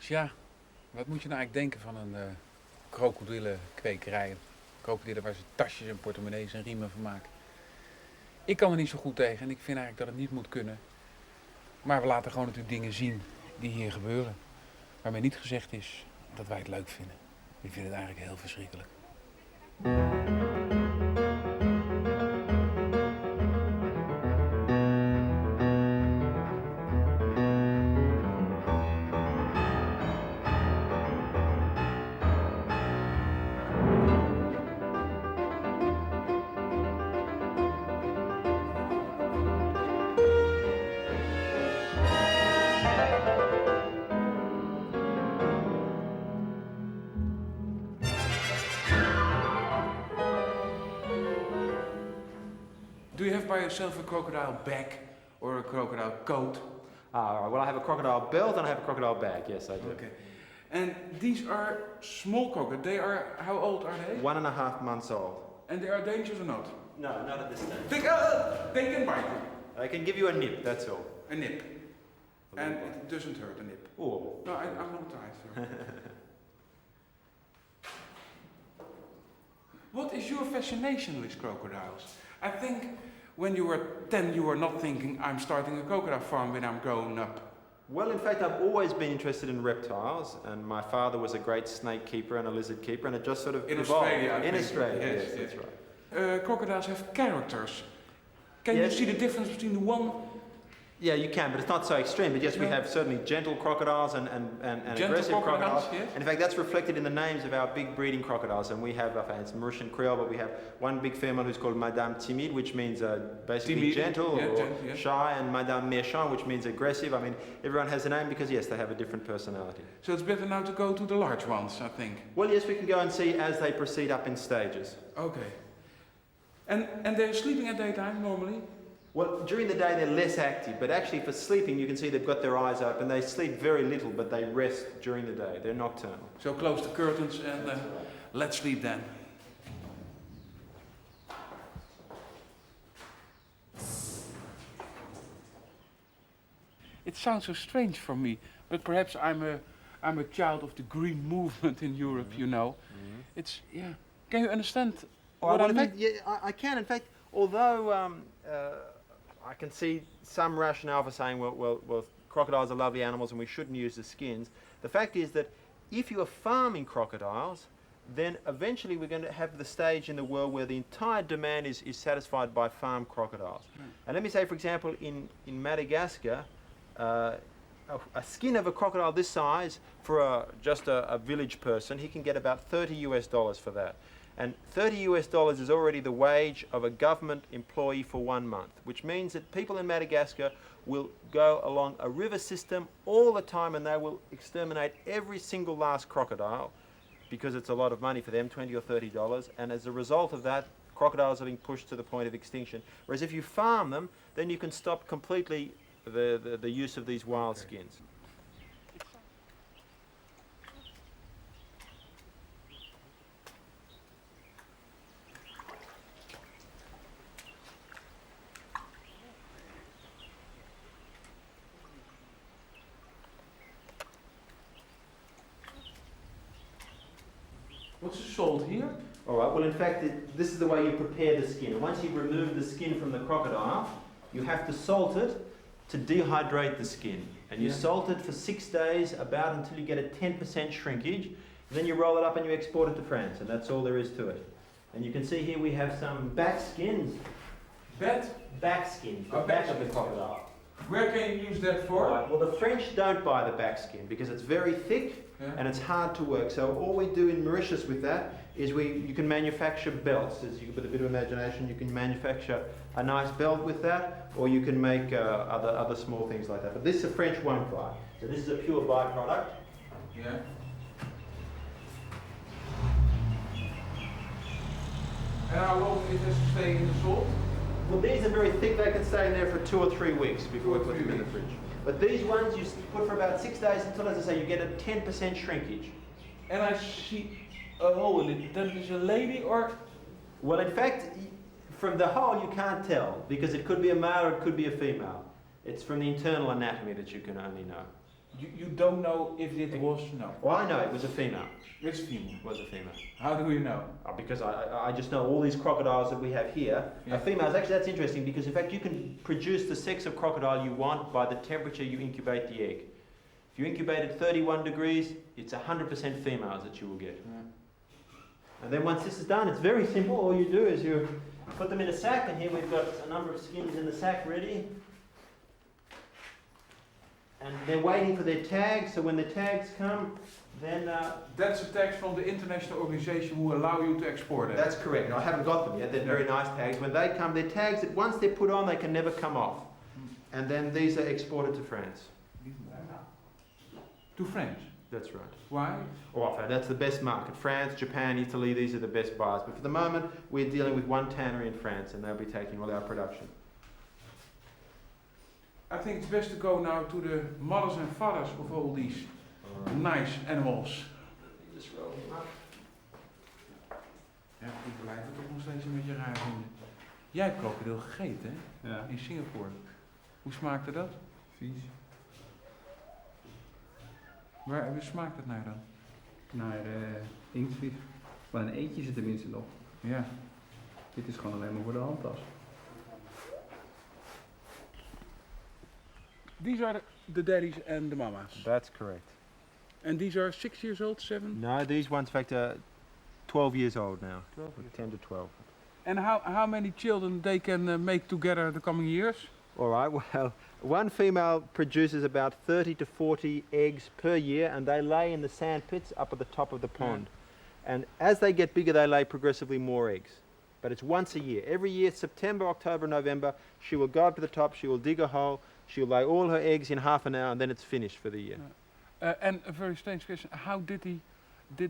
Tja, wat moet je nou eigenlijk denken van een krokodillenkwekerij? Krokodillen waar ze tasjes en portemonnees en riemen van maken. Ik kan er niet zo goed tegen en ik vind eigenlijk dat het niet moet kunnen. Maar we laten gewoon natuurlijk dingen zien die hier gebeuren. Waarmee niet gezegd is dat wij het leuk vinden. Ik vind het eigenlijk heel verschrikkelijk. Do you have by yourself a crocodile bag or a crocodile coat? Well, I have a crocodile belt and I have a crocodile bag. Yes, I do. Okay. And these are small crocodiles. They are, how old are they? 1.5 months old. And they are dangerous or not? No, not at this stage. They can bite you. I can give you a nip, that's all. A nip. And it doesn't hurt, a nip. Oh. No, I want to try it first. What is your fascination with crocodiles? I think when you were 10 you were not thinking I'm starting a crocodile farm when I'm grown up. Well, in fact, I've always been interested in reptiles, and my father was a great snake keeper and a lizard keeper, and it just sort of in evolved. Australia, in Australia, yes, that's right. Crocodiles have characters. Can you see the difference between the one? Yeah, you can, but it's not so extreme. But yes, we have certainly gentle crocodiles and aggressive crocodiles. Yes. And in fact, that's reflected in the names of our big breeding crocodiles. And we have, it's Mauritian Creole, but we have one big female who's called Madame Timide, which means basically gentle or shy, and Madame Méchant, which means aggressive. I mean, everyone has a name because, yes, they have a different personality. So it's better now to go to the large ones, I think. Well, yes, we can go and see as they proceed up in stages. Okay. And they're sleeping at daytime normally? Well, during the day they're less active, but actually for sleeping you can see they've got their eyes open. They sleep very little, but they rest during the day. They're nocturnal. So close the curtains and let's sleep then. It sounds so strange for me, but perhaps I'm a child of the green movement in Europe, you know. Mm-hmm. It's, yeah. Can you understand what I mean? In fact, yeah, I can. In fact, although I can see some rationale for saying, well, crocodiles are lovely animals and we shouldn't use the skins. The fact is that if you are farming crocodiles, then eventually we're going to have the stage in the world where the entire demand is satisfied by farm crocodiles. And let me say, for example, in Madagascar, a skin of a crocodile this size for just a village person, he can get about $30 for that. And $30 is already the wage of a government employee for 1 month, which means that people in Madagascar will go along a river system all the time and they will exterminate every single last crocodile because it's a lot of money for them, $20 or $30, and as a result of that, crocodiles are being pushed to the point of extinction. Whereas if you farm them, then you can stop completely the use of these wild skins. What's the salt here? All right, well in fact this is the way you prepare the skin. Once you remove the skin from the crocodile, you have to salt it to dehydrate the skin. And you salt it for 6 days, about until you get a 10% shrinkage. Then you roll it up and you export it to France, and that's all there is to it. And you can see here we have some back skins. Back skins, the back of the crocodile. Where can you use that for? Right, well the French don't buy the back skin because it's very thick and it's hard to work. So all we do in Mauritius with that is you can manufacture belts. As you, with a bit of imagination, you can manufacture a nice belt with that, or you can make other small things like that. But this the French won't buy. So this is a pure byproduct. Yeah. And how long it has to stay in the salt? Well, these are very thick. They can stay in there for 2 or 3 weeks before we put them in the fridge. But these ones you put for about 6 days until, as I say, you get a 10% shrinkage. And I see a hole in it. That is a lady or? Well, in fact, from the hole you can't tell because it could be a male or it could be a female. It's from the internal anatomy that you can only know. You don't know if it was no. Well, I know it was a female. It's female. It was a female. How do you know? Because I just know all these crocodiles that we have here are females. Actually, that's interesting because in fact you can produce the sex of crocodile you want by the temperature you incubate the egg. If you incubate at 31 degrees, it's 100% females that you will get. And then once this is done, it's very simple. All you do is you put them in a sack, and here we've got a number of skins in the sack ready. And they're waiting for their tags, so when the tags come, then... That's a tags from the international organization who allow you to export it. That's correct. I haven't got them yet. They're very nice tags. When they come, they're tags that once they're put on, they can never come off. And then these are exported to France. To France? That's right. Why? Well, that's the best market. France, Japan, Italy, these are the best buyers. But for the moment, we're dealing with one tannery in France, and they'll be taking all our production. I think it's best to go now to the mothers and fathers of all these nice animals. Just roll them up. Ja, ik blijf het toch nog steeds een beetje raar vinden. Jij hebt krokodil gegeten, hè? Ja. In Singapore. Hoe smaakte dat? Vies. Waar smaakt het naar dan? Naar inktvis. Maar een eetje zit tenminste nog. Ja. Dit is gewoon alleen maar voor de handtas. These are the daddies and the mamas. That's correct. And these are 6 years old, 7? No, these ones, in fact, are 12 years old now. 10 to 12. And how many children they can make together the coming years? All right, well, one female produces about 30 to 40 eggs per year, and they lay in the sand pits up at the top of the pond. And as they get bigger, they lay progressively more eggs. But it's once a year. Every year, September, October, November, she will go up to the top, she will dig a hole, she'll lay all her eggs in half an hour, and then it's finished for the year. And a very strange question, how did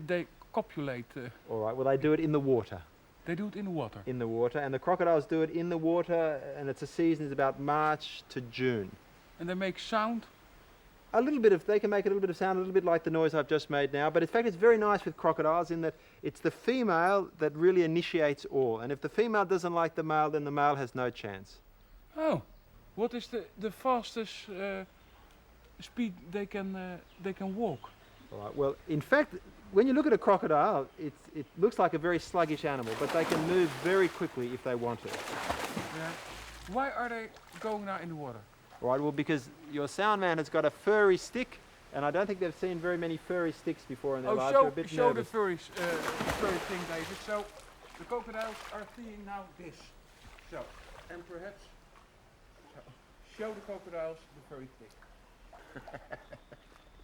they copulate? All right, well, they do it in the water. They do it in the water? In the water, and the crocodiles do it in the water, and it's a season, it's about March to June. And they make sound? A little bit of, they can make a little bit of sound, a little bit like the noise I've just made now, but in fact it's very nice with crocodiles in that it's the female that really initiates all, and if the female doesn't like the male, then the male has no chance. Oh, what is the fastest speed they can walk? All right, well, in fact, when you look at a crocodile, it looks like a very sluggish animal, but they can move very quickly if they want to. Yeah. Why are they going now in the water? All right, well, because your sound man has got a furry stick, and I don't think they've seen very many furry sticks before in their lives. They're a bit show the nervous. furry thing, David. So, the crocodiles are seeing now this. So, and perhaps, show the crocodiles the furry stick.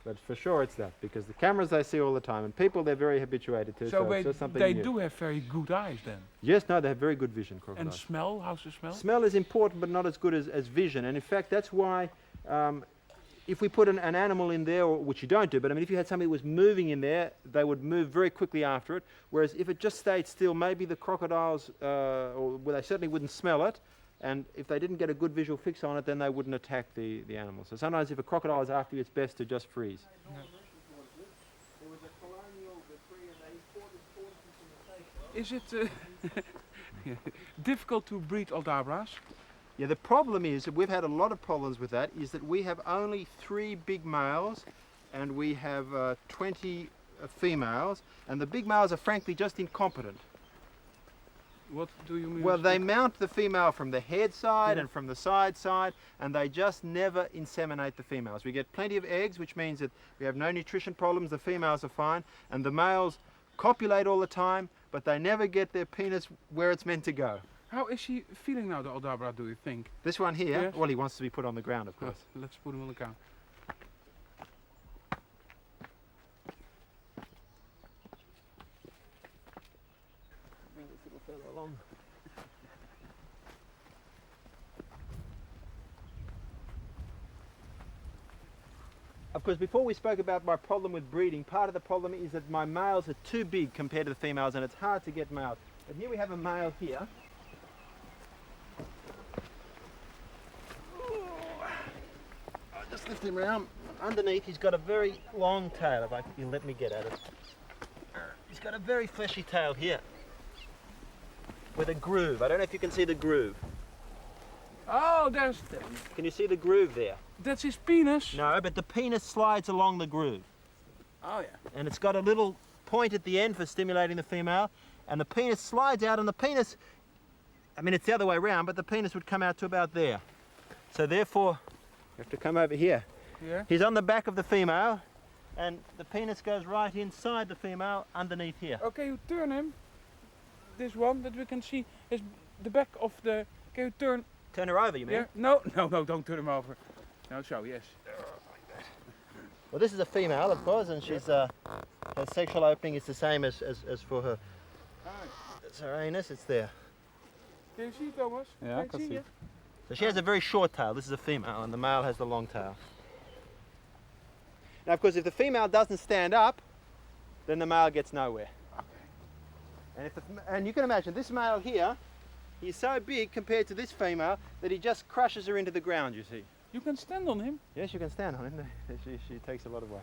But for sure it's that, because the cameras they see all the time, and people they're very habituated to, so it's just something they new. do have very good eyes then. Yes, no, they have very good vision, crocodiles. And smell, how's the smell? Smell is important, but not as good as vision, and in fact that's why if we put an animal in there, or, which you don't do, but I mean if you had something that was moving in there, they would move very quickly after it, whereas if it just stayed still, maybe the crocodiles, or well, they certainly wouldn't smell it, and if they didn't get a good visual fix on it, then they wouldn't attack the animal. So sometimes if a crocodile is after you, it's best to just freeze. Is it difficult to breed aldabras? Yeah, the problem is, that we've had a lot of problems with that, is that we have only 3 big males and we have 20 females, and the big males are frankly just incompetent. What do you mean? Well, they mount the female from the head side and from the side, and they just never inseminate the females. We get plenty of eggs, which means that we have no nutrition problems, the females are fine, and the males copulate all the time, but they never get their penis where it's meant to go. How is he feeling now, the aldabra, do you think? This one here, Yes. well, he wants to be put on the ground, of course. Let's put him on the ground. Bring this little fella along. Of course, before we spoke about my problem with breeding, part of the problem is that my males are too big compared to the females, and it's hard to get males. But here we have a male here. I'll just lift him around. Underneath, he's got a very long tail, if you'll let me get at it. He's got a very fleshy tail here, with a groove. I don't know if you can see the groove. Oh, Can you see the groove there? That's his penis? No, but the penis slides along the groove. Oh yeah. And it's got a little point at the end for stimulating the female, and the penis slides out, and the penis, I mean it's the other way around, but the penis would come out to about there. So therefore, you have to come over here. Yeah. He's on the back of the female, and the penis goes right inside the female underneath here. Okay, you turn him. This one that we can see is the back of the. Can you turn? Turn her over, you mean? Yeah. No, don't turn him over. No, so yes. Well, this is a female, of course, and she's her sexual opening is the same as for her. It's her anus. It's there. Can you see, Thomas? Yeah, I can see. it? So she has a very short tail. This is a female, and the male has the long tail. Now, of course, if the female doesn't stand up, then the male gets nowhere. Okay. And you can imagine this male here, he's so big compared to this female that he just crushes her into the ground, you see. You can stand on him. Yes, you can stand on him. She takes a lot of weight.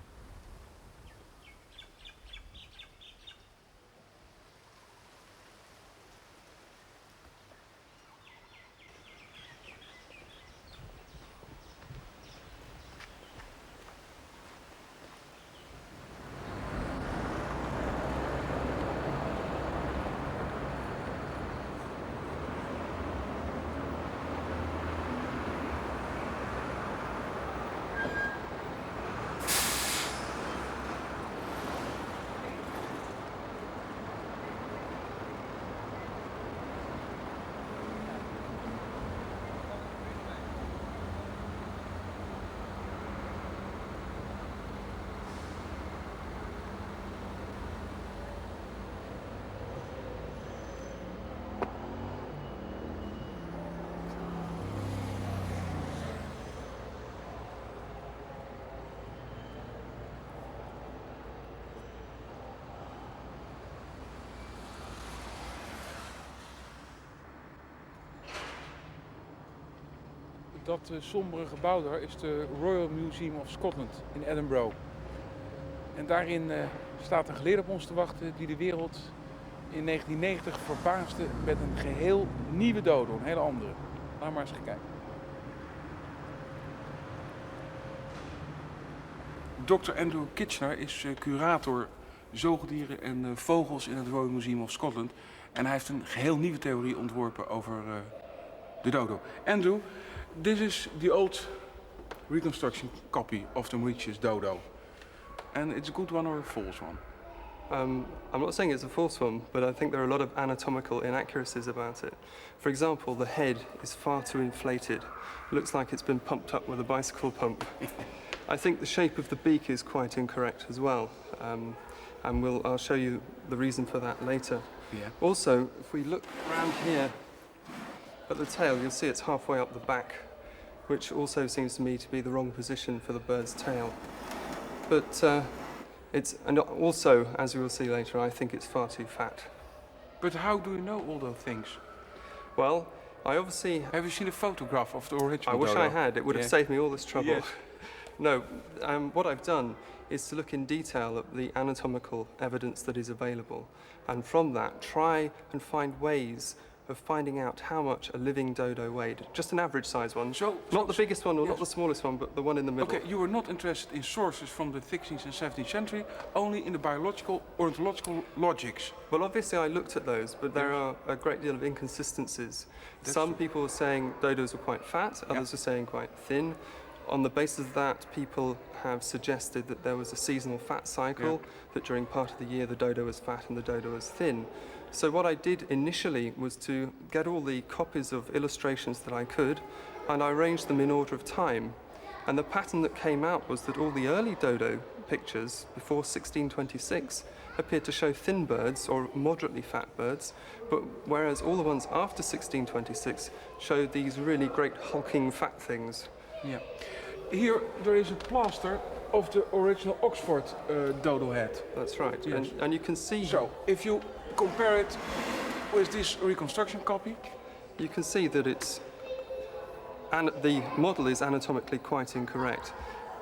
Dat sombere gebouw daar is de Royal Museum of Scotland in Edinburgh. En daarin staat een geleerde op ons te wachten die de wereld in 1990 verbaasde met een geheel nieuwe dodo, een hele andere. Laat maar eens gaan kijken. Dr. Andrew Kitchener is curator zoogdieren en vogels in het Royal Museum of Scotland. En hij heeft een geheel nieuwe theorie ontworpen over de dodo. Andrew, this is the old reconstruction copy of the Mauritius dodo. And it's a good one or a false one? I'm not saying it's a false one, but I think there are a lot of anatomical inaccuracies about it. For example, the head is far too inflated. Looks like it's been pumped up with a bicycle pump. I think the shape of the beak is quite incorrect as well. And I'll show you the reason for that later. Yeah. Also, if we look around here at the tail, you'll see it's halfway up the back, which also seems to me to be the wrong position for the bird's tail. But and also, as you will see later, I think it's far too fat. But how do you know all those things? Well, I obviously... Have you seen a photograph of the original I wish dodo? I had. It would have saved me all this trouble. Yes. No, what I've done is to look in detail at the anatomical evidence that is available, and from that try and find ways of finding out how much a living dodo weighed. Just an average size one. Not the biggest one or not the smallest one, but the one in the middle. Okay, you were not interested in sources from the 16th and 17th century, only in the biological, ornithological logics. Well, obviously I looked at those, but there are a great deal of inconsistencies. Some people are saying dodos were quite fat, others are saying quite thin. On the basis of that, people have suggested that there was a seasonal fat cycle, that during part of the year the dodo was fat and the dodo was thin. So what I did initially was to get all the copies of illustrations that I could, and I arranged them in order of time. And the pattern that came out was that all the early dodo pictures before 1626 appeared to show thin birds or moderately fat birds, but whereas all the ones after 1626 showed these really great hulking fat things. Yeah. Here there is a plaster of the original Oxford dodo head. That's right, Yes. and you can see... So, if you compare it with this reconstruction copy, you can see that the model is anatomically quite incorrect.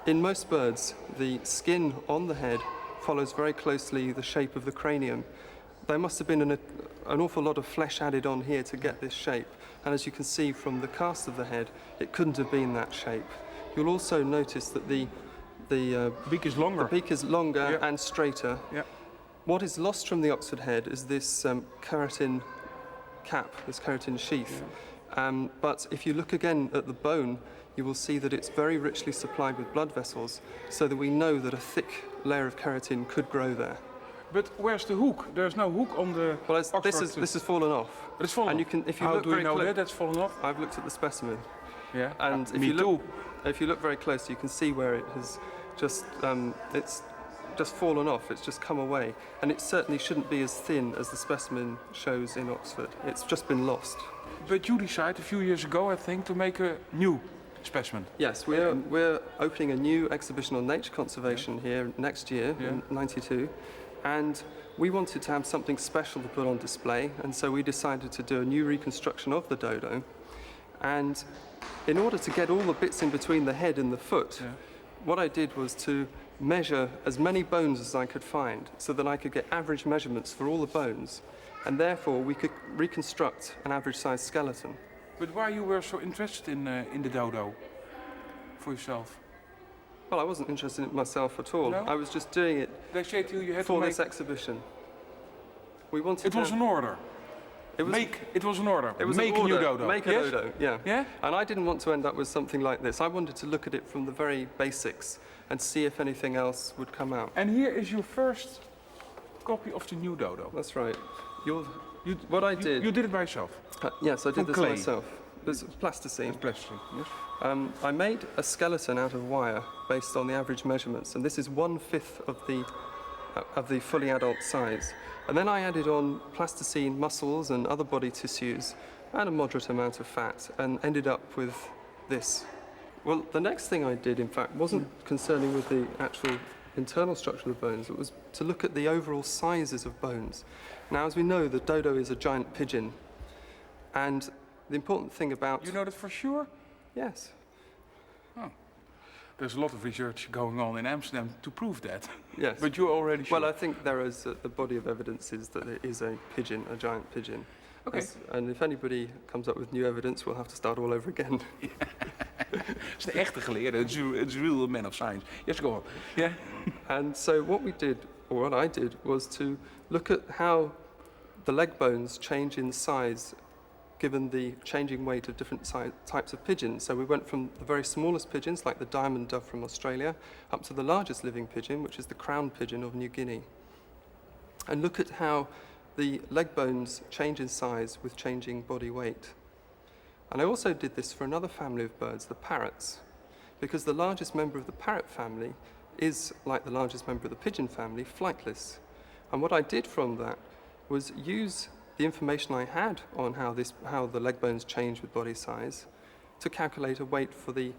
In most birds, the skin on the head follows very closely the shape of the cranium. There must have been an awful lot of flesh added on here to get this shape, and as you can see from the cast of the head, it couldn't have been that shape, you'll also notice that the beak is longer. the beak is longer Yeah. and straighter. Yeah. What is lost from the Oxford head is this keratin cap, this keratin sheath. But if you look again at the bone, you will see that it's very richly supplied with blood vessels, so that we know that a thick layer of keratin could grow there. But where's the hook? There's no hook on the Well, Oxford. this has fallen off. But it's fallen And you off. can, if you How look do you very know clo- that? That's fallen off? I've looked at the specimen, Yeah. and if me you look, too. if you look very close, you can see where it has just it's just fallen off. It's just come away, and it certainly shouldn't be as thin as the specimen shows in Oxford. It's just been lost. But you decided a few years ago, I think, to make a new specimen. Yes, we're opening a new exhibition on nature conservation here next year in '92, and we wanted to have something special to put on display, and so we decided to do a new reconstruction of the dodo. And in order to get all the bits in between the head and the foot, what I did was to measure as many bones as I could find, so that I could get average measurements for all the bones, and therefore we could reconstruct an average-sized skeleton. But why you were so interested in the dodo for yourself? Well, I wasn't interested in it myself at all. No? I was just doing it They say to you, you had for to make... this exhibition. We wanted It to was an order. It was It was an order. It was make an a new order. dodo. Make a Yes? dodo, yeah. Yeah? And I didn't want to end up with something like this. I wanted to look at it from the very basics and see if anything else would come out. And here is your first copy of the new dodo. That's right. You did it by yourself. Yes, I did From this clay. myself. It's plasticine. It's plastic. Yes. I made a skeleton out of wire based on the average measurements, and this is 1/5 of the fully adult size. And then I added on plasticine muscles and other body tissues and a moderate amount of fat, and ended up with this. Well, the next thing I did, in fact, wasn't concerning with the actual internal structure of the bones. It was to look at the overall sizes of bones. Now, as we know, the dodo is a giant pigeon, and the important thing about... You know that for sure? Yes. There's a lot of research going on in Amsterdam to prove that. Yes. But you're already sure. Well, I think there is the body of evidence is that it is a pigeon, a giant pigeon. Okay. And if anybody comes up with new evidence, we'll have to start all over again. It's de echte geleerde. It's a real man of science. Yes, go on. Yeah. And so what we did, or what I did, was to look at how the leg bones change in size given the changing weight of different types of pigeons. So we went from the very smallest pigeons, like the diamond dove from Australia, up to the largest living pigeon, which is the crown pigeon of New Guinea. And look at how the leg bones change in size with changing body weight. And I also did this for another family of birds, the parrots, because the largest member of the parrot family is, like the largest member of the pigeon family, flightless. And what I did from that was use the information I had on how the leg bones change with body size to calculate a weight for the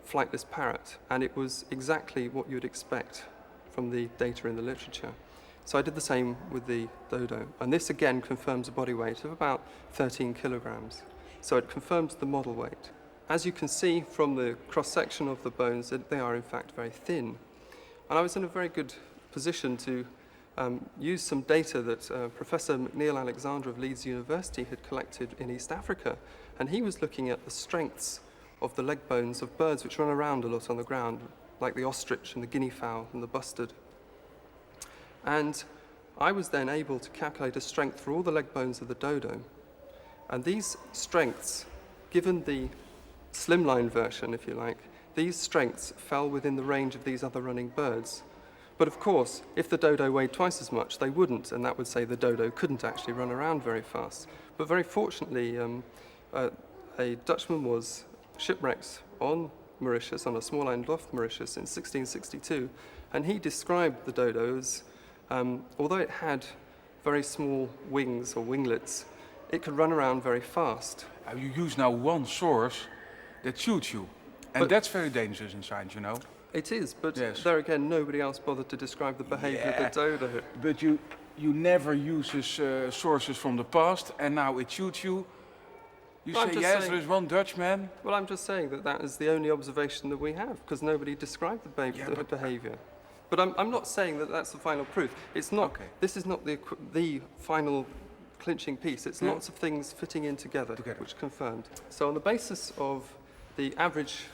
flightless parrot, and it was exactly what you'd expect from the data in the literature. So I did the same with the dodo, and this again confirms a body weight of about 13 kilograms. So it confirms the model weight. As you can see from the cross-section of the bones, they are in fact very thin. And I was in a very good position to use some data that Professor McNeill Alexander of Leeds University had collected in East Africa, and he was looking at the strengths of the leg bones of birds which run around a lot on the ground, like the ostrich and the guinea fowl and the bustard. And I was then able to calculate a strength for all the leg bones of the dodo. And these strengths, given the slimline version, if you like, these strengths fell within the range of these other running birds. But of course, if the dodo weighed twice as much, they wouldn't, and that would say the dodo couldn't actually run around very fast. But very fortunately, a Dutchman was shipwrecked on Mauritius, on a small island off Mauritius in 1662, and he described the dodo as, although it had very small wings or winglets, it could run around very fast. You use now one source that shoots you. And But- that's very dangerous in science, you know. It is, but Yes. there again, nobody else bothered to describe the behavior of the dodo. But you never use sources from the past, and now it shoots you. You I'm say, just yes, saying- there is one Dutchman. Well, I'm just saying that that is the only observation that we have, because nobody described the but- behavior. But I'm not saying that that's the final proof. It's not. Okay. This is not the final clinching piece. It's Yeah. lots of things fitting in together, Together. which confirmed. So on the basis of the average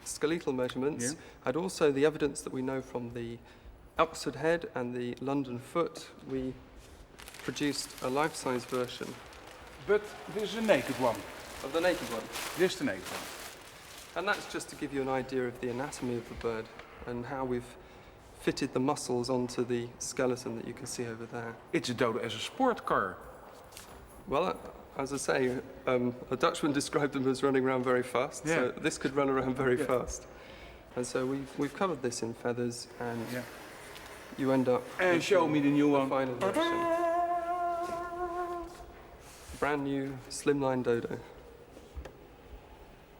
skeletal measurements and also the evidence that we know from the Oxford head and the London foot, we produced a life-size version. But this is a naked one. Of the naked one. This is the naked one. And that's just to give you an idea of the anatomy of the bird and how we've fitted the muscles onto the skeleton that you can see over there. It's a dodo as a sport car. Well, as I say, a Dutchman described them as running around very fast, so this could run around very fast. And so we've covered this in feathers, and you end up... And show me the new one. Final version. Brand new slimline dodo.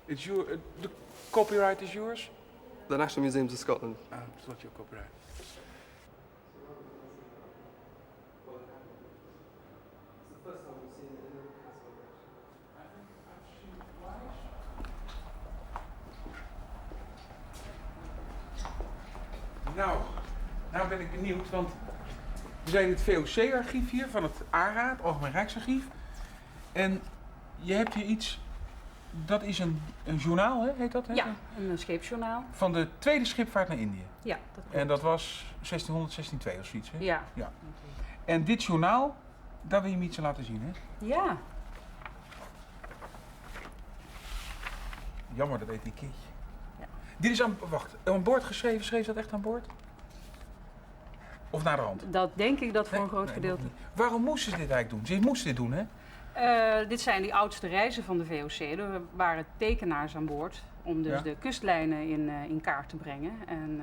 It's your, the copyright is yours? The National Museums of Scotland. Ah, it's not your copyright. Nou ben ik benieuwd, want we zijn in het VOC-archief hier van het ARA, het Algemeen Rijksarchief. En je hebt hier iets, dat is een journaal, hè? Heet dat? Hè? Ja, een scheepsjournaal. Van de tweede schipvaart naar Indië. Ja, dat klopt. En dat was 1600, 1602 of zoiets, hè? Ja. Ja. En dit journaal, daar wil je me iets aan laten zien, hè? Ja. Jammer, dat etiketje. Ja. Dit is aan boord geschreven, schreef dat echt aan boord? Of naar de hand? Dat denk ik dat voor een groot gedeelte. Waarom moesten ze dit eigenlijk doen? Ze moesten dit doen, hè? Dit zijn die oudste reizen van de VOC. Er waren tekenaars aan boord om dus de kustlijnen in kaart te brengen. En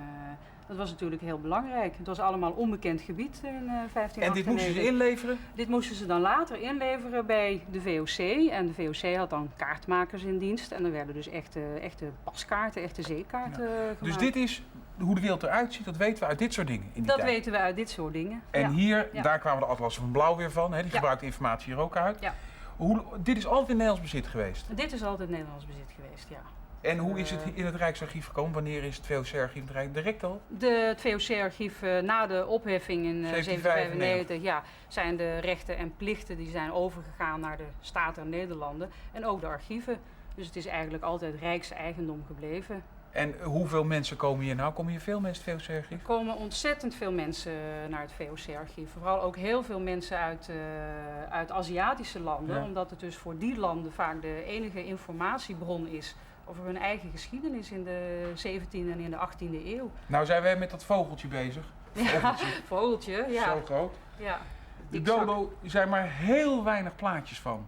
dat was natuurlijk heel belangrijk. Het was allemaal onbekend gebied in 1598. En dit moesten ze inleveren? Dit moesten ze dan later inleveren bij de VOC. En de VOC had dan kaartmakers in dienst. En er werden dus echte paskaarten, echte zeekaarten gemaakt. Dus dit is hoe de wereld eruit ziet, dat weten we uit dit soort dingen in die dat tijd. weten we uit dit soort dingen. En hier, daar kwamen de atlassen van Blauw weer van. Hè? Die gebruikt informatie hier ook uit. Ja. Dit is altijd in Nederlands bezit geweest? Dit is altijd Nederlands bezit geweest, ja. En hoe is het in het Rijksarchief gekomen? Wanneer is het VOC-archief direct al? Het VOC-archief na de opheffing in 1795 zijn de rechten en plichten die zijn overgegaan naar de Staten en Nederlanden. En ook de archieven. Dus het is eigenlijk altijd rijkseigendom gebleven. En hoeveel mensen komen hier nou? Komen hier veel mensen het VOC-archief? Er komen ontzettend veel mensen naar het VOC-archief. Vooral ook heel veel mensen uit Aziatische landen. Ja. Omdat het dus voor die landen vaak de enige informatiebron is over hun eigen geschiedenis in de 17e en in de 18e eeuw. Nou zijn wij met dat vogeltje bezig. Vogeltje, ja. Zo groot. Ja. De dodo zijn maar heel weinig plaatjes van.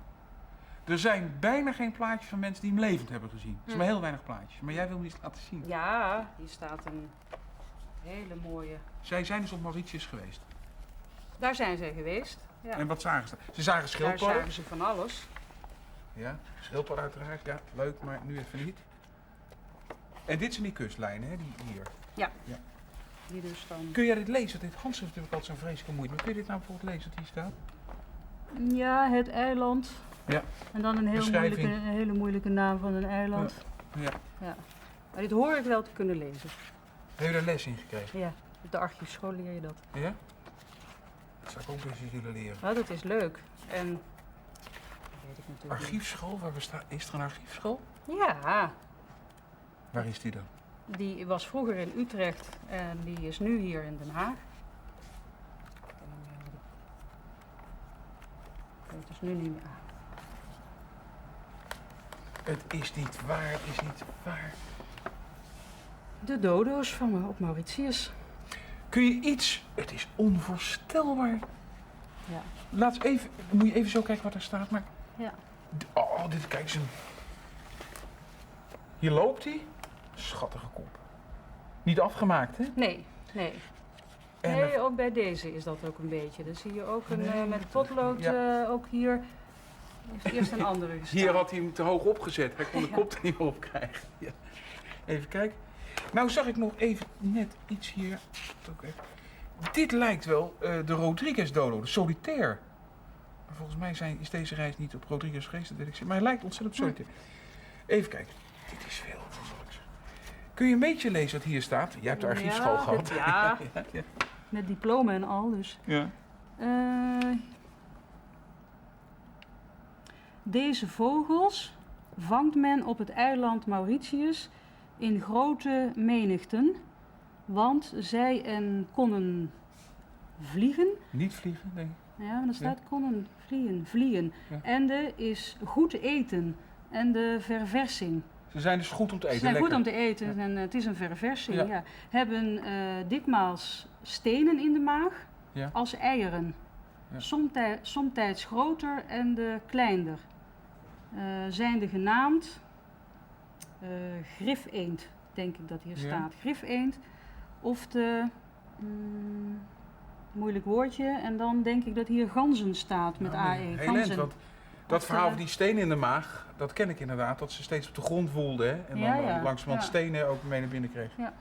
Er zijn bijna geen plaatjes van mensen die hem levend hebben gezien. Er zijn maar heel weinig plaatjes. Maar jij wil hem iets laten zien. Ja, hier staat een hele mooie... Zij zijn dus op Mauritius geweest? Daar zijn zij geweest, ja. En wat zagen ze? Ze zagen schildpadden? Daar zagen ze van alles. Ja, schildpadden uiteraard. Ja, leuk, maar nu even niet. En dit zijn die kustlijnen, hè? Die hier. Ja. Die dus dan... Kun jij dit lezen? Dit handschrift heb ik altijd zo'n vreselijke moeite. Maar kun je dit nou bijvoorbeeld lezen wat hier staat? Ja, het eiland. Ja. En dan een hele moeilijke naam van een eiland. Ja. Ja. Maar dit hoor ik wel te kunnen lezen. Heb je daar les in gekregen? Ja, op de archiefschool leer je dat. Ja? Dat zou ik ook eens willen leren. Nou, dat is leuk. En... weet ik natuurlijk archiefschool? Waar bestaat? Is er een archiefschool? Ja. Waar is die dan? Die was vroeger in Utrecht en die is nu hier in Den Haag. Het is nu niet meer. Het is niet waar, het is niet waar. De dodo's van op Mauritius. Kun je iets... Het is onvoorstelbaar. Ja. Laat eens even... Moet je even zo kijken wat er staat, maar... Ja. Oh, dit, kijk eens. Hier loopt hij. Schattige kop. Niet afgemaakt, hè? Nee, nee. En nee, ook bij deze is dat ook een beetje. Dan zie je ook een met potlood ook hier. Heeft eerst een andere gestaan. Hier had hij hem te hoog opgezet. Hij kon de kop er niet meer op krijgen. Ja. Even kijken. Nou zag ik nog even net iets hier. Dit lijkt wel de Rodriguez-dodo, de solitaire. Maar volgens mij is deze reis niet op Rodriguez geweest, dat weet ik zeker. Maar hij lijkt ontzettend op solitaire. Even kijken. Dit is veel wonderlijks. Kun je een beetje lezen wat hier staat? Jij hebt de archiefschool gehad. Ja, met diploma en al dus. Ja. Deze vogels vangt men op het eiland Mauritius in grote menigten, want zij konnen vliegen. Niet vliegen, nee. Ja, maar er staat konnen vliegen. Ja. Ende is goed eten en de verversing. Ze zijn dus goed om te eten. Ze zijn lekker. goed om te eten en het is een verversing. Ja. Ja. Hebben dikmaals stenen in de maag Ja. als eieren. Ja. Somtijds groter en de kleiner. Zijn de genaamd grifeend, denk ik dat hier Ja. staat. Grifeend of de, moeilijk woordje, en dan denk ik dat hier ganzen staat met Nou, AE. heel Ganzen. eind, want dat Of, verhaal van die stenen in de maag, dat ken ik inderdaad. Dat ze steeds op de grond woelden hè, en Ja, dan ja. langzamerhand Ja. stenen ook mee naar binnen kreeg. Ja.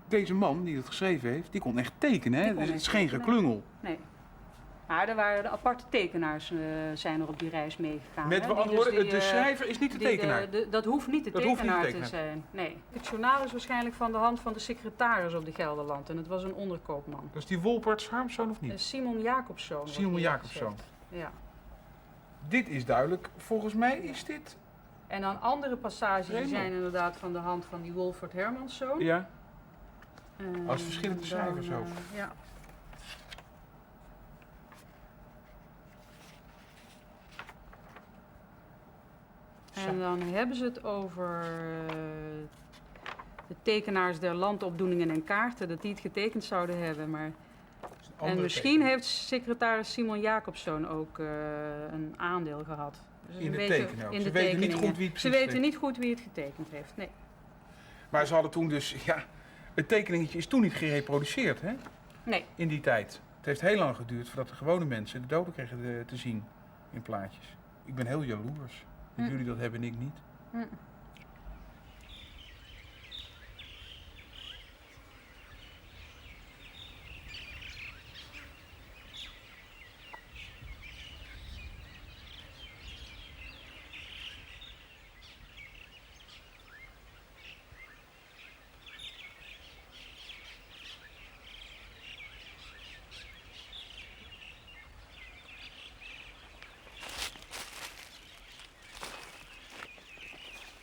Deze man die het geschreven heeft, die kon echt tekenen. Hè? Die kon Dus het echt is geen tekenen. geklungel. Nee. Maar er waren de aparte tekenaars zijn er op die reis meegegaan. Met hè, andere die dus woorden, die, de schrijver is niet de die tekenaar. dat hoeft niet de Dat hoeft niet de tekenaar te tekenaar. zijn. Nee. Het journaal is waarschijnlijk van de hand van de secretaris op de Gelderland. En het was een onderkoopman. Dus die Wolperts Harmszoon of niet? Simon Jacobszoon. wordt Simon hier Jacobszoon. gezegd. Ja. Dit is duidelijk. Volgens mij is dit... En dan andere passages die Remo. zijn inderdaad van de hand van die Wolfert Hermanszoon. Ja, als verschillende Dan, schrijvers ook. Ja. En dan hebben ze het over de tekenaars der landopdoeningen en kaarten, dat die het getekend zouden hebben. Maar en misschien heeft secretaris Simon Jacobszoon ook een aandeel gehad. Dus In ze de weten- tekenen ook. in Ze de weten niet tekeningen. goed wie het Ze precies weten niet goed wie het getekend heeft, nee. Maar ze hadden toen dus... Ja, het tekeningetje is toen niet gereproduceerd hè? Nee. In die tijd. Het heeft heel lang geduurd voordat de gewone mensen de doden kregen te zien in plaatjes. Ik ben heel jaloers. Dat jullie dat hebben en ik niet.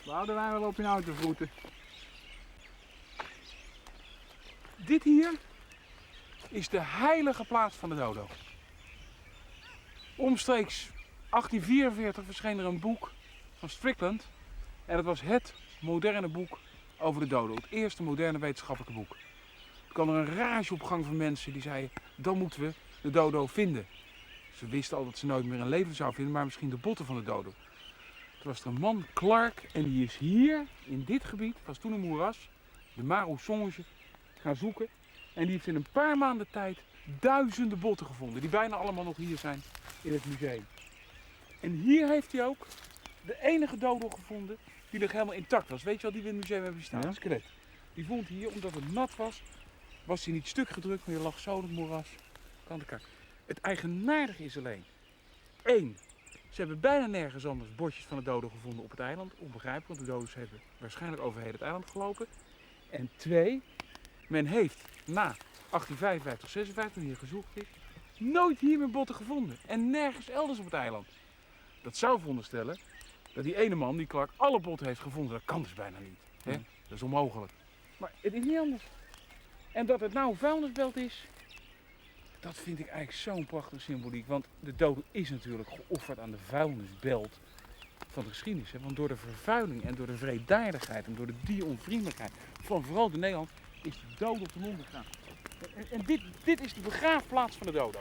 Boudewijn, waar loop je nou te voeten? Dit hier is de heilige plaats van de dodo. Omstreeks 1844 verscheen er een boek van Strickland. En dat was het moderne boek over de dodo. Het eerste moderne wetenschappelijke boek. Er kwam er een rage op gang van mensen die zeiden, dan moeten we de dodo vinden. Ze wisten al dat ze nooit meer een leven zou vinden, maar misschien de botten van de dodo. Toen was er een man, Clark, en die is hier, in dit gebied, was toen een moeras, de Mare-aux-Songes, gaan zoeken. En die heeft in een paar maanden tijd duizenden botten gevonden, die bijna allemaal nog hier zijn in het museum. En hier heeft hij ook de enige dodo gevonden die nog helemaal intact was. Weet je wel, die we in het museum hebben staan, een skelet. Die vond hij hier, omdat het nat was hij niet stuk gedrukt, maar je lag zo in het moeras. Kant aan kant. Het eigenaardige is alleen, 1. Ze hebben bijna nergens anders bordjes van de dodo gevonden op het eiland. Onbegrijpelijk, want de dodo's hebben waarschijnlijk overheen het eiland gelopen. En 2, men heeft na 1855, 56, toen hier gezocht is, nooit hier meer botten gevonden. En nergens elders op het eiland. Dat zou veronderstellen dat die ene man, die Clark, alle botten heeft gevonden. Dat kan dus bijna niet. Hè? Dat is onmogelijk. Maar het is niet anders. En dat het nou een vuilnisbelt is, dat vind ik eigenlijk zo'n prachtige symboliek. Want de dodo is natuurlijk geofferd aan de vuilnisbelt van de geschiedenis. Hè? Want door de vervuiling en door de wreedaardigheid en door de dieronvriendelijkheid van vooral de Nederland is de dodo ten onder gegaan. En dit is de begraafplaats van de dodo.